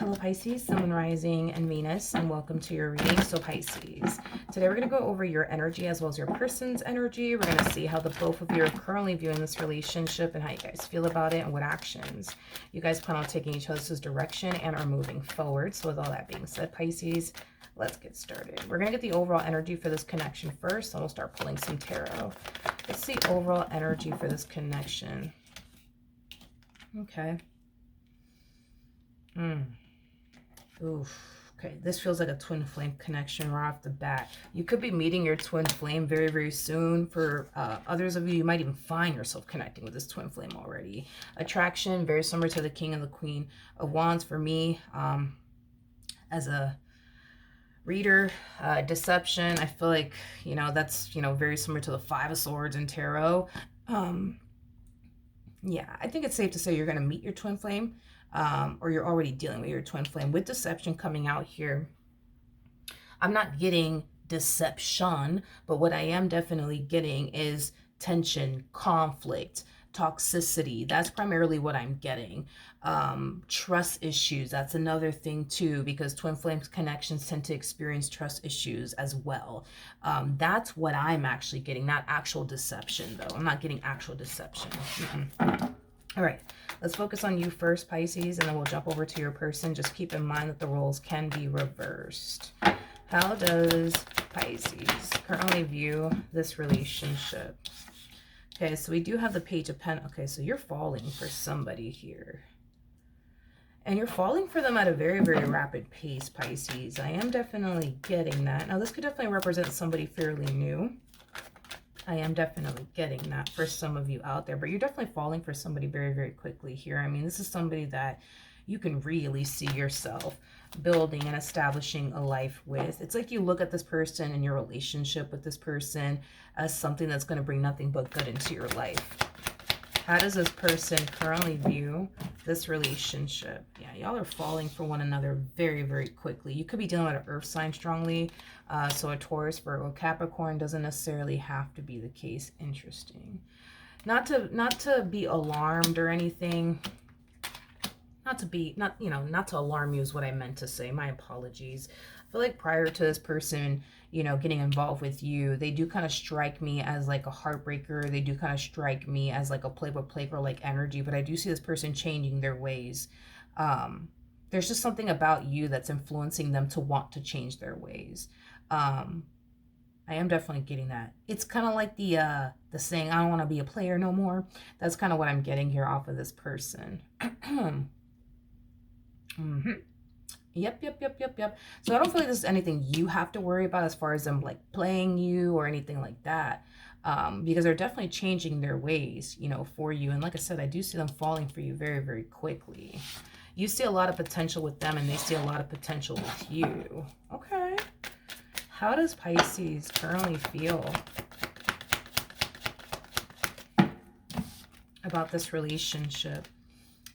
Hello Pisces, Sun, Moon, Rising, and Venus, and welcome to your reading. So Pisces, today we're going to go over your energy as well as your person's energy. We're going to see how the both of you are currently viewing this relationship and how you guys feel about it and what actions you guys plan on taking each other's direction and are moving forward. So with all that being said, Pisces, let's get started. We're going to get the overall energy for this connection first, and we'll start pulling some tarot. Let's see overall energy for this connection. Okay. Oof. Okay, this feels like a twin flame connection right off the bat. You could be meeting your twin flame very, very soon. For others of you, you might even find yourself connecting with this twin flame already. Attraction, very similar to the King and the Queen of Wands for me. As a reader, deception, I feel like, you know, that's, you know, very similar to the Five of Swords in tarot. Yeah, I think it's safe to say you're going to meet your twin flame. Or you're already dealing with your twin flame. With deception coming out here, I'm not getting deception, but what I am definitely getting is tension, conflict, toxicity. That's primarily what I'm getting. Trust issues, that's another thing too, because twin flame connections tend to experience trust issues as well. That's what I'm actually getting, not actual deception though. I'm not getting actual deception. All right, let's focus on you first, Pisces, and then we'll jump over to your person. Just keep in mind that the roles can be reversed. How does Pisces currently view this relationship? Okay, so we do have the Page of Pentacles. Okay, so you're falling for somebody here. And you're falling for them at a very, very rapid pace, Pisces. I am definitely getting that. Now, this could definitely represent somebody fairly new. I am definitely getting that for some of you out there, but you're definitely falling for somebody very, very quickly here. I mean, this is somebody that you can really see yourself building and establishing a life with. It's like you look at this person and your relationship with this person as something that's going to bring nothing but good into your life. How does this person currently view this relationship? Yeah, y'all are falling for one another very, very quickly. You could be dealing with an earth sign strongly. So a Taurus, Virgo, Capricorn doesn't necessarily have to be the case. Interesting. Not to be alarmed or anything. Not to alarm you is what I meant to say. My apologies. I feel like prior to this person, you know, getting involved with you, they do kind of strike me as like a heartbreaker. They do kind of strike me as like a playboy like energy, but I do see this person changing their ways. There's just something about you that's influencing them to want to change their ways. I am definitely getting that. It's kind of like the saying, I don't want to be a player no more. That's kind of what I'm getting here off of this person. Yep. So I don't feel like this is anything you have to worry about as far as them like playing you or anything like that. Because they're definitely changing their ways, you know, for you. And like I said, I do see them falling for you very, very quickly. You see a lot of potential with them and they see a lot of potential with you. Okay. How does Pisces currently feel about this relationship?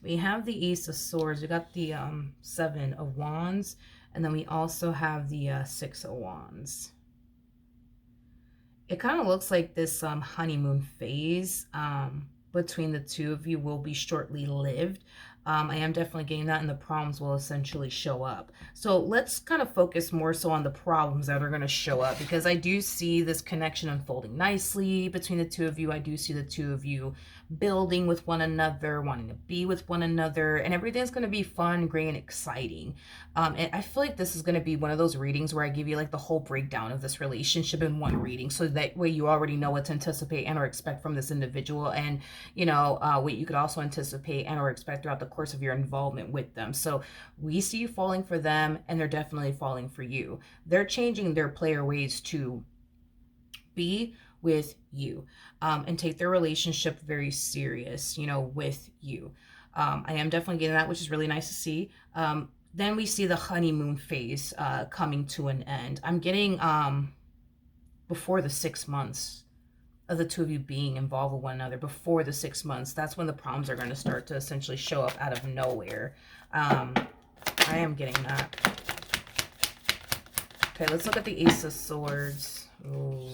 We have the Ace of Swords. We got the Seven of Wands. And then we also have the Six of Wands. It kind of looks like this honeymoon phase between the two of you will be shortly lived. I am definitely getting that, and the problems will essentially show up. So let's kind of focus more so on the problems that are going to show up, because I do see this connection unfolding nicely between the two of you. I do see the two of you building with one another, wanting to be with one another, and everything's going to be fun, great, and exciting. And I feel like this is going to be one of those readings where I give you like the whole breakdown of this relationship in one reading, so that way you already know what to anticipate and or expect from this individual, and you know what you could also anticipate and or expect throughout the course of your involvement with them. So we see you falling for them, and they're definitely falling for you. They're changing their player ways to be with you and take their relationship very serious, you know, with you. I am definitely getting that, which is really nice to see. Then we see the honeymoon phase coming to an end. I'm getting before the 6 months of the two of you being involved with one another, before the 6 months, that's when the problems are going to start to essentially show up out of nowhere. I am getting that. Okay, let's look at the Ace of Swords. Ooh.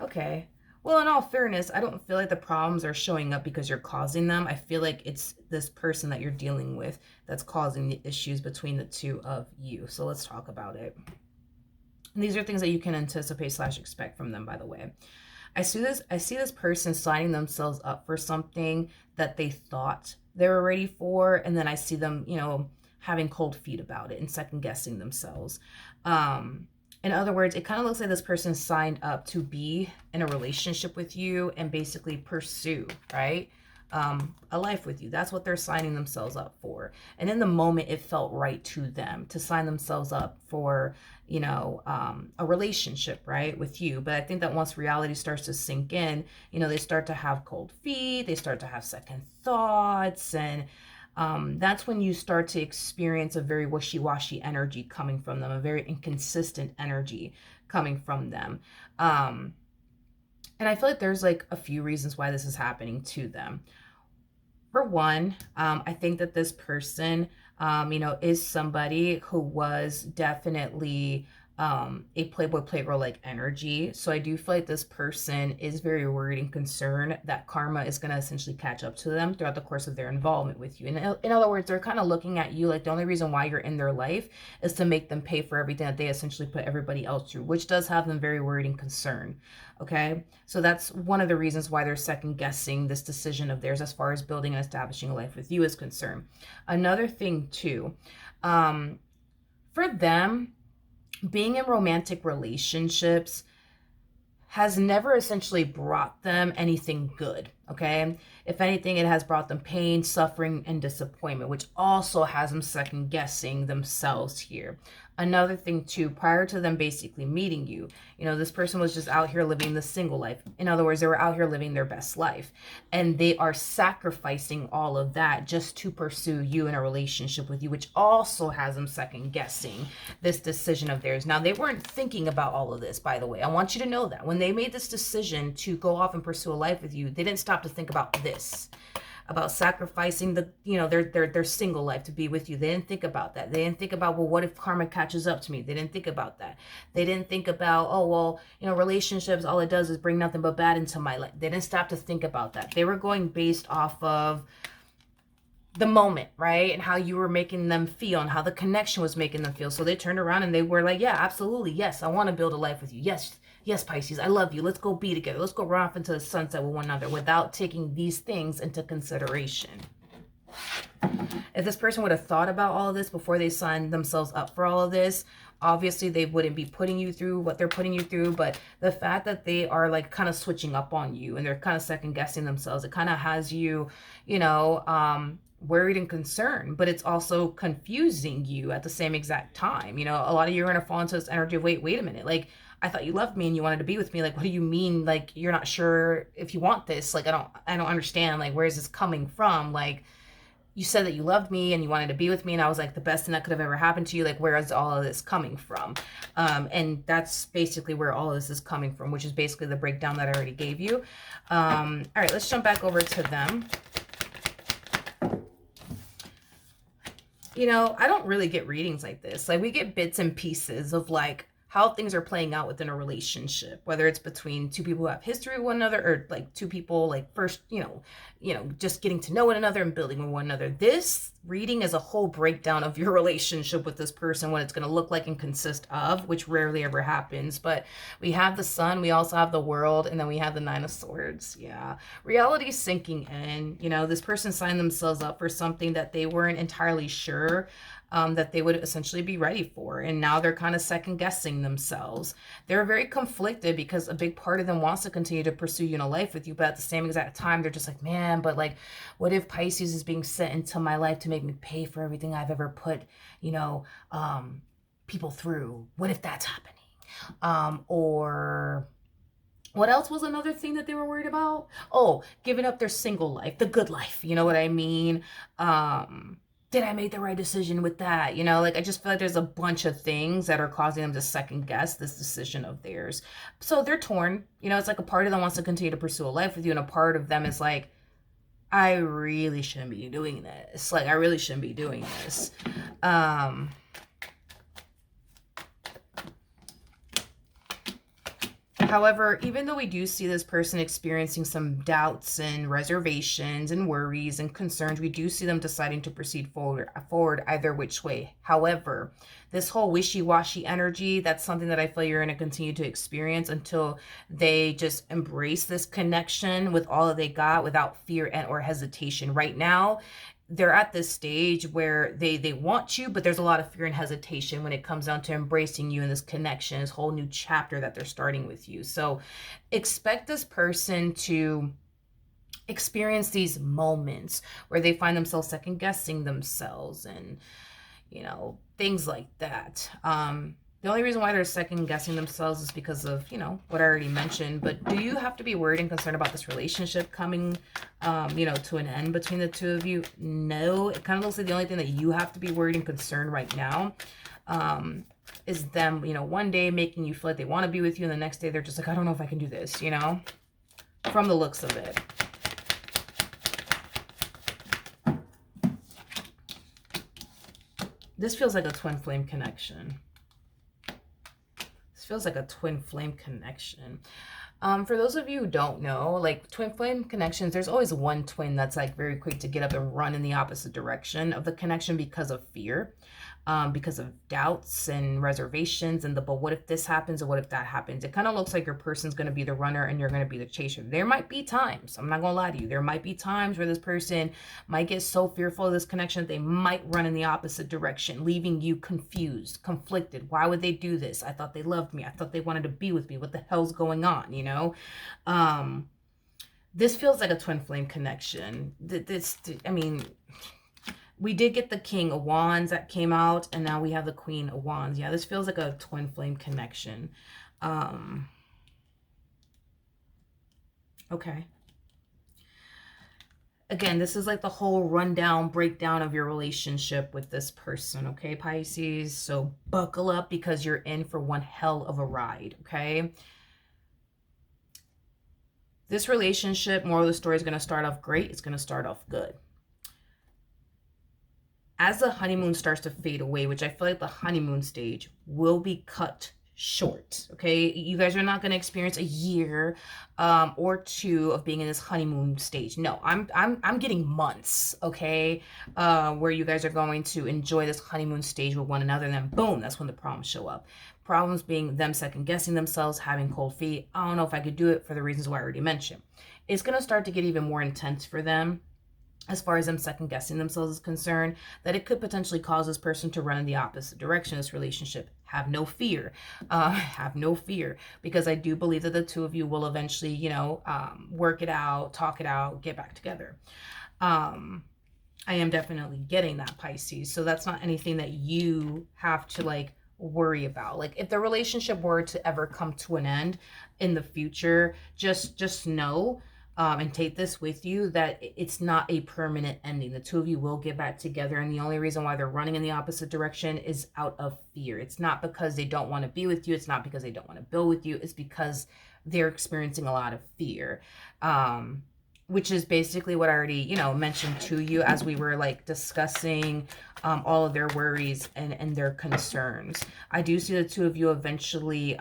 Okay. Well, in all fairness, I don't feel like the problems are showing up because you're causing them. I feel like it's this person that you're dealing with that's causing the issues between the two of you. So let's talk about it. And these are things that you can anticipate / expect from them, by the way. I see this person signing themselves up for something that they thought they were ready for, and then I see them, having cold feet about it and second guessing themselves. In other words, it kind of looks like this person signed up to be in a relationship with you and basically pursue, right? A life with you. That's what they're signing themselves up for. And in the moment, it felt right to them to sign themselves up for, a relationship, right, with you. But I think that once reality starts to sink in, they start to have cold feet, they start to have second thoughts, and that's when you start to experience a very wishy-washy energy coming from them, a very inconsistent energy coming from them. And I feel like there's like a few reasons why this is happening to them. For one, I think that this person, is somebody who was definitely a playboy playgirl like energy. So I do feel like this person is very worried and concerned that karma is going to essentially catch up to them throughout the course of their involvement with you. And in other words, they're kind of looking at you like the only reason why you're in their life is to make them pay for everything that they essentially put everybody else through, which does have them very worried and concerned. Okay, so that's one of the reasons why they're second guessing this decision of theirs as far as building and establishing a life with you is concerned. Another thing too, for them, being in romantic relationships has never essentially brought them anything good, okay? If anything, it has brought them pain, suffering, and disappointment, which also has them second guessing themselves here. Another thing too, prior to them basically meeting you, this person was just out here living the single life. In other words, they were out here living their best life. And they are sacrificing all of that just to pursue you in a relationship with you, which also has them second guessing this decision of theirs. Now, they weren't thinking about all of this, by the way. I want you to know that. When they made this decision to go off and pursue a life with you, they didn't stop to think about this, about sacrificing their single life to be with you. They didn't think about that. They didn't think about, well, what if karma catches up to me? They didn't think about that. They didn't think about, oh, well, relationships, all it does is bring nothing but bad into my life. They didn't stop to think about that. They were going based off of the moment, right? And how you were making them feel and how the connection was making them feel. So they turned around and they were like, yeah, absolutely. Yes, I want to build a life with you. Yes, Pisces, I love you. Let's go be together. Let's go run off into the sunset with one another without taking these things into consideration. If this person would have thought about all of this before they signed themselves up for all of this, obviously they wouldn't be putting you through what they're putting you through. But the fact that they are like kind of switching up on you and they're kind of second guessing themselves, it kind of has you, worried and concerned, but it's also confusing you at the same exact time. A lot of you are going to fall into this energy of, wait a minute. Like, I thought you loved me and you wanted to be with me. Like, what do you mean? Like, you're not sure if you want this? Like, I don't understand. Like, where is this coming from? Like, you said that you loved me and you wanted to be with me. And I was like, the best thing that could have ever happened to you. Like, where is all of this coming from? And that's basically where all of this is coming from, which is basically the breakdown that I already gave you. All right, let's jump back over to them. I don't really get readings like this. Like, we get bits and pieces of like how things are playing out within a relationship, whether it's between two people who have history with one another or like two people like first, just getting to know one another and building with one another. This reading is a whole breakdown of your relationship with this person, what it's going to look like and consist of, which rarely ever happens. But we have the sun, we also have the world, and then we have the 9 of Swords. Yeah. Reality is sinking in. This person signed themselves up for something that they weren't entirely sure that they would essentially be ready for. And now they're kind of second guessing themselves. They're very conflicted because a big part of them wants to continue to pursue you in a life with you. But at the same exact time, they're just like, man, but like, what if Pisces is being sent into my life to make me pay for everything I've ever put, people through? What if that's happening? Or what else was another thing that they were worried about? Oh, giving up their single life, the good life. You know what I mean? Did I make the right decision with that? I just feel like there's a bunch of things that are causing them to second guess this decision of theirs. So they're torn. It's like a part of them wants to continue to pursue a life with you, and a part of them is like, I really shouldn't be doing this. Like, I really shouldn't be doing this. However, even though we do see this person experiencing some doubts and reservations and worries and concerns, we do see them deciding to proceed forward either which way. However, this whole wishy-washy energy, that's something that I feel you're going to continue to experience until they just embrace this connection with all that they got without fear and or hesitation. Right now, they're at this stage where they want you, but there's a lot of fear and hesitation when it comes down to embracing you in this connection, this whole new chapter that they're starting with you. So expect this person to experience these moments where they find themselves second guessing themselves and, you know, things like that. The only reason why they're second guessing themselves is because of, you know, what I already mentioned. But do you have to be worried and concerned about this relationship coming, you know, to an end between the two of you? No, it kind of looks like the only thing that you have to be worried and concerned right now is them, you know, one day making you feel like they want to be with you, and the next day they're just like, I don't know if I can do this, you know, from the looks of it. This feels like a twin flame connection. Feels like a twin flame connection. For those of you who don't know, like twin flame connections, there's always one twin that's like very quick to get up and run in the opposite direction of the connection because of fear, because of doubts and reservations and but what if this happens or what if that happens? It kind of looks like your person's going to be the runner and you're going to be the chaser. There might be times, I'm not going to lie to you, there might be times where this person might get so fearful of this connection that they might run in the opposite direction, leaving you confused, conflicted. Why would they do this? I thought they loved me. I thought they wanted to be with me. What the hell's going on, you know? This feels like a twin flame connection. I mean, we did get the King of Wands that came out, and now we have the Queen of Wands. Yeah, this feels like a twin flame connection. Okay. Again, this is like the whole rundown, breakdown of your relationship with this person, okay, Pisces? So buckle up because you're in for one hell of a ride, okay? This relationship, moral of the story, is going to start off great. It's going to start off good. As the honeymoon starts to fade away, which I feel like the honeymoon stage will be cut short, okay? You guys are not going to experience a year or two of being in this honeymoon stage. No, I'm getting months, okay? Where you guys are going to enjoy this honeymoon stage with one another, and then boom, that's when the problems show up. Problems being them second guessing themselves, having cold feet. I don't know if I could do it for the reasons why I already mentioned. It's going to start to get even more intense for them as far as them second guessing themselves is concerned, that it could potentially cause this person to run in the opposite direction of this relationship. Have no fear. Have no fear, because I do believe that the two of you will eventually, you know, work it out, talk it out, get back together. I am definitely getting that, Pisces. So that's not anything that you have to like worry about. Like if the relationship were to ever come to an end in the future, just know, and take this with you, that it's not a permanent ending. The two of you will get back together, and the only reason why they're running in the opposite direction is out of fear. It's not because they don't want to be with you. It's not because they don't want to build with you. It's because they're experiencing a lot of fear, which is basically what I already, you know, mentioned to you as we were like discussing all of their worries and their concerns. I do see the two of you eventually,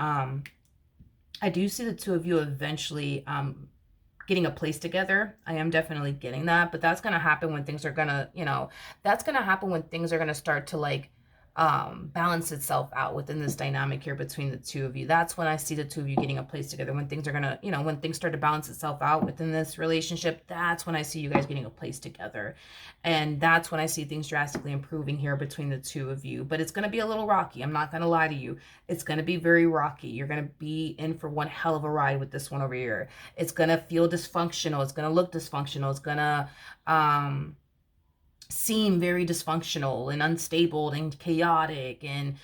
getting a place together. I am definitely getting that, but that's going to happen when things are going to, you know, that's going to happen when things are going to start to like balance itself out within this dynamic here between the two of you. That's when I see the two of you getting a place together, when things are going to, you know, when things start to balance itself out within this relationship. That's when I see you guys getting a place together. And that's when I see things drastically improving here between the two of you. But it's going to be a little rocky. I'm not going to lie to you. It's going to be very rocky. You're going to be in for one hell of a ride with this one over here. It's going to feel dysfunctional. It's going to look dysfunctional. It's going to seem very dysfunctional and unstable and chaotic, and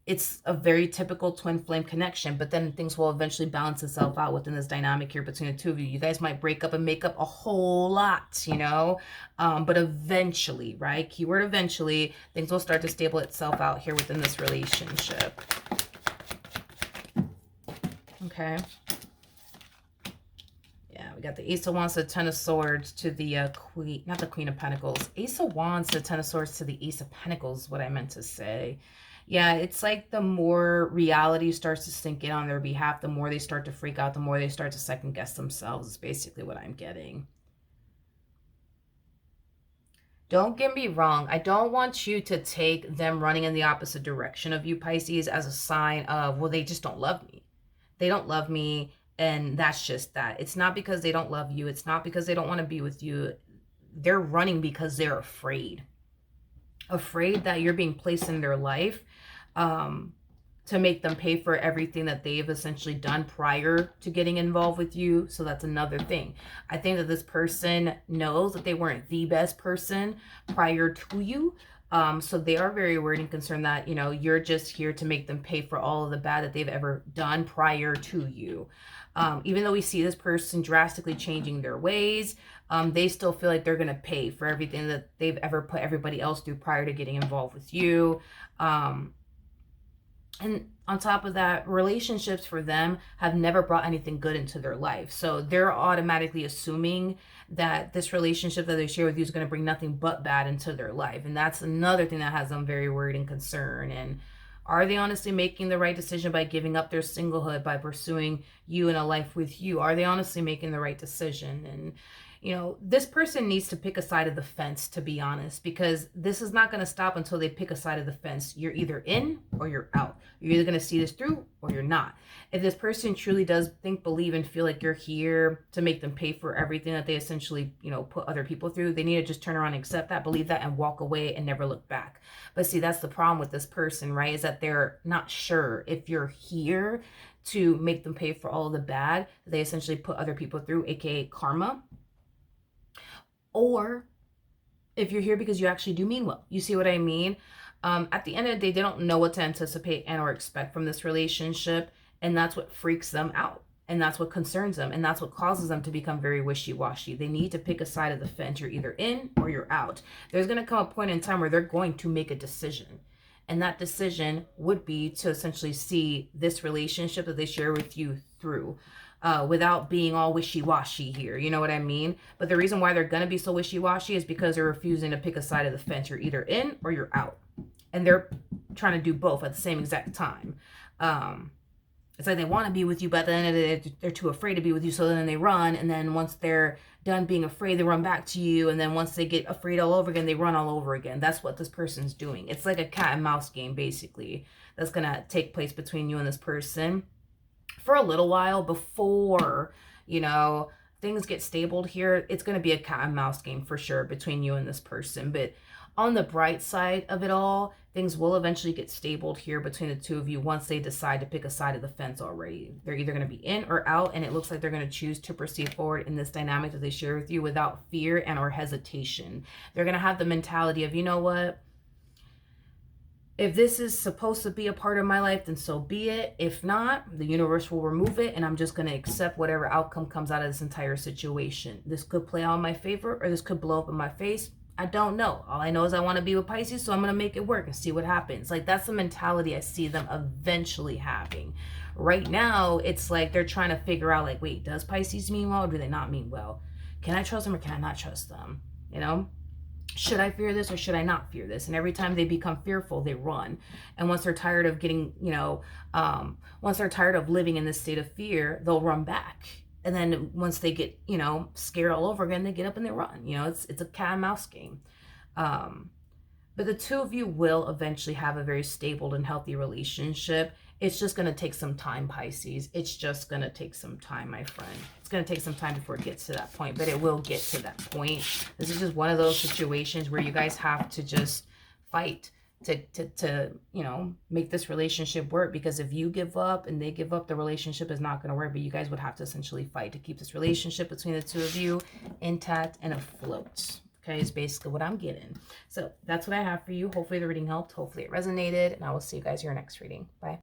it's a very typical twin flame connection. But then things will eventually balance itself out within this dynamic here between the two of you. You guys might break up and make up a whole lot, you know, but eventually, right, keyword eventually, things will start to stable itself out here within this relationship. Okay. We got the Ace of Wands to the Ten of Swords to the Queen, not the Queen of Pentacles. Ace of Wands to the Ten of Swords to the Ace of Pentacles, what I meant to say. Yeah, it's like the more reality starts to sink in on their behalf, the more they start to freak out, the more they start to second guess themselves, is basically what I'm getting. Don't get me wrong. I don't want you to take them running in the opposite direction of you, Pisces, as a sign of, well, they just don't love me. They don't love me, and that's just that. It's not because they don't love you. It's not because they don't want to be with you. They're running because they're afraid. Afraid that you're being placed in their life to make them pay for everything that they've essentially done prior to getting involved with you. So that's another thing. I think that this person knows that they weren't the best person prior to you. So they are very worried and concerned that, you know, you're just here to make them pay for all of the bad that they've ever done prior to you. Even though we see this person drastically changing their ways, they still feel like they're going to pay for everything that they've ever put everybody else through prior to getting involved with you. And on top of that, relationships for them have never brought anything good into their life. So they're automatically assuming that this relationship that they share with you is going to bring nothing but bad into their life. And that's another thing that has them very worried and concerned. And are they honestly making the right decision by giving up their singlehood, by pursuing you and a life with you? Are they honestly making the right decision? And you know, this person needs to pick a side of the fence, to be honest, because this is not going to stop until they pick a side of the fence. You're either in or you're out. You're either going to see this through or you're not. If this person truly does think, believe, and feel like you're here to make them pay for everything that they essentially, you know, put other people through, they need to just turn around and accept that, believe that, and walk away and never look back. But see, that's the problem with this person, right? Is that they're not sure if you're here to make them pay for all of the bad that they essentially put other people through, aka karma, or if you're here because you actually do mean well. You see what I mean? At the end of the day, they don't know what to anticipate and or expect from this relationship, and that's what freaks them out, and that's what concerns them, and that's what causes them to become very wishy-washy. They need to pick a side of the fence. You're either in or you're out. There's going to come a point in time where they're going to make a decision, and that decision would be to essentially see this relationship that they share with you through. Without being all wishy-washy here. You know what I mean? But the reason why they're going to be so wishy-washy is because they're refusing to pick a side of the fence. You're either in or you're out. And they're trying to do both at the same exact time. It's like they want to be with you, but then they're too afraid to be with you. So then they run. And then once they're done being afraid, they run back to you. And then once they get afraid all over again, they run all over again. That's what this person's doing. It's like a cat and mouse game, basically, that's going to take place between you and this person for a little while before, you know, things get stabled here. It's going to be a cat and mouse game for sure between you and this person. But on the bright side of it all, things will eventually get stabled here between the two of you once they decide to pick a side of the fence already. They're either going to be in or out, and it looks like they're going to choose to proceed forward in this dynamic that they share with you without fear and or hesitation. They're going to have the mentality of, you know what? If this is supposed to be a part of my life, then so be it. If not, the universe will remove it, and I'm just going to accept whatever outcome comes out of this entire situation. This could play out in my favor, or this could blow up in my face. I don't know. All I know is I want to be with Pisces, so I'm going to make it work and see what happens. Like, that's the mentality I see them eventually having. Right now, it's like they're trying to figure out, like, wait, does Pisces mean well, or do they not mean well? Can I trust them, or can I not trust them? You know? Should I fear this or should I not fear this? And every time they become fearful, they run. And once they're tired of getting, you know, once they're tired of living in this state of fear, they'll run back. And then once they get, you know, scared all over again, they get up and they run. You know, it's a cat and mouse game. But the two of you will eventually have a very stable and healthy relationship. It's just going to take some time, Pisces. It's just going to take some time, my friend. It's going to take some time before it gets to that point, but it will get to that point. This is just one of those situations where you guys have to just fight to you know, make this relationship work, because if you give up and they give up, the relationship is not going to work. But you guys would have to essentially fight to keep this relationship between the two of you intact and afloat. Okay, is basically what I'm getting. So that's what I have for you. Hopefully the reading helped. Hopefully it resonated. And I will see you guys in your next reading. Bye.